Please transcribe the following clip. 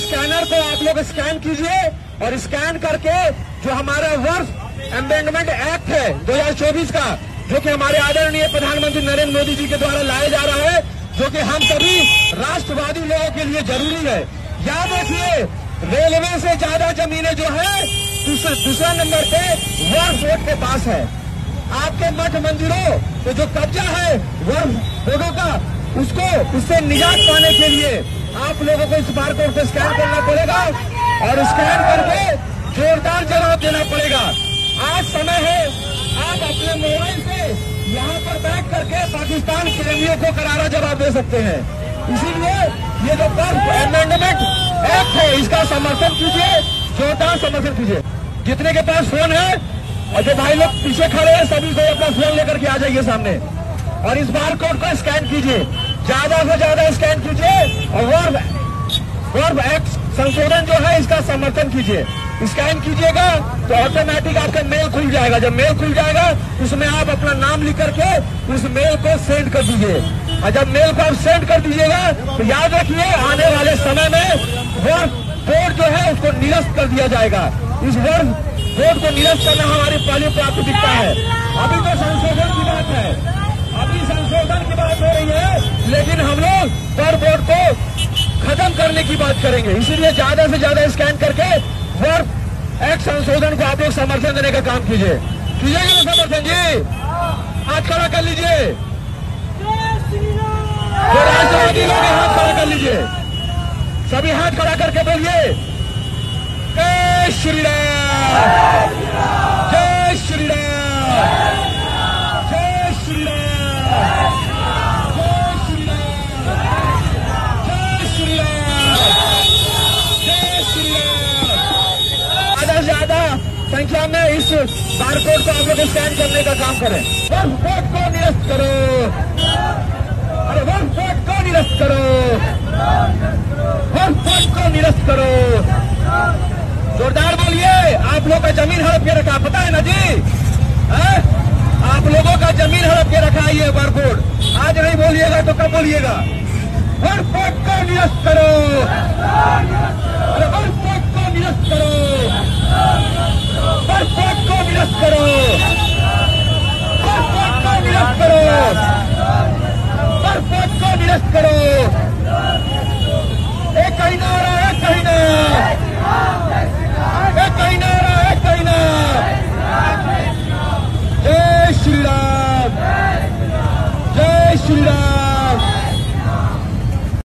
Scanner को आप लोग स्कैन कीजिए और स्कैन करके जो हमारा वर्ष अमेंडमेंट एक्ट है 2024 का, जो कि हमारे आदरणीय प्रधानमंत्री नरेंद्र मोदी जी के द्वारा लाया जा रहा है, जो कि हम सभी राष्ट्रवादी लोगों के लिए जरूरी है। याद रखिए, रेलवे से ज्यादा जमीनें जो है दूसरा नंबर पे वक्फ बोर्ड के पास है। आपके मठ मंदिरों पे जो कब्जा है वक्फ बोर्डों का, उससे निजात पाने के लिए आप लोगों को इस बारकोड को स्कैन करना पड़ेगा और स्कैन करके जोरदार जवाब देना पड़ेगा। आज समय है, आप अपने मोबाइल से यहाँ पर बैठ करके पाकिस्तान प्रेमियों को करारा जवाब दे सकते हैं। इसीलिए ये जो अमेंडमेंट एक्ट है इसका समर्थन कीजिए, जोरदार समर्थन कीजिए। जितने के पास फोन है और जो भाई लोग पीछे खड़े हैं सभी को अपना फोन लेकर के आ जाइए सामने और इस बारकोड को स्कैन कीजिए, ज्यादा से ज्यादा स्कैन कीजिए और वर्ब एक्ट संशोधन जो है इसका समर्थन कीजिए। स्कैन कीजिएगा तो ऑटोमेटिक आपका मेल खुल जाएगा। जब मेल खुल जाएगा उसमें आप अपना नाम लिख करके उस मेल को सेंड कर दीजिए और जब मेल को आप सेंड कर दीजिएगा तो याद रखिए आने वाले समय में वर्ब बोर्ड जो है उसको निरस्त कर दिया जाएगा। इस वर्ब बोर्ड को निरस्त करना हमारी पहली प्राथमिकता है। अभी तो संशोधन की बात है, अभी संशोधन की बात हो रही है, लेकिन हम लोग वर्ब बोर्ड को खत्म करने की बात करेंगे। इसीलिए ज्यादा से ज्यादा स्कैन करके वर्ब एक्ट संशोधन को आप लोग समर्थन देने का काम कीजिए। कीजिएगा ना समर्थन जी? हाथ खड़ा कर लीजिए, जो राष्ट्रवादी लोग हाथ खड़ा कर लीजिए, सभी हाथ खड़ा करके बोलिए जय श्री राम, जय श्री राम, जय श्री राम, जय श्री राम, जय श्री राम, जय श्री राम। ज्यादा से ज्यादा संख्या में इस बारकोड को आप लोग स्कैन करने का काम करें। वर्ब बोर्ड को निरस्त करो, अरे वर्ब बोर्ड को निरस्त करो, वर्ब बोर्ड को निरस्त करो। जोरदार बोलिए। आप लोग का जमीन हड़प के रखा, पता है ना जी? है? आप लोगों का जमीन हड़प के रखा है ये बारकोड। आज नहीं बोलिएगा तो कब बोलिएगा? वर्ब बोर्ड को निरस्त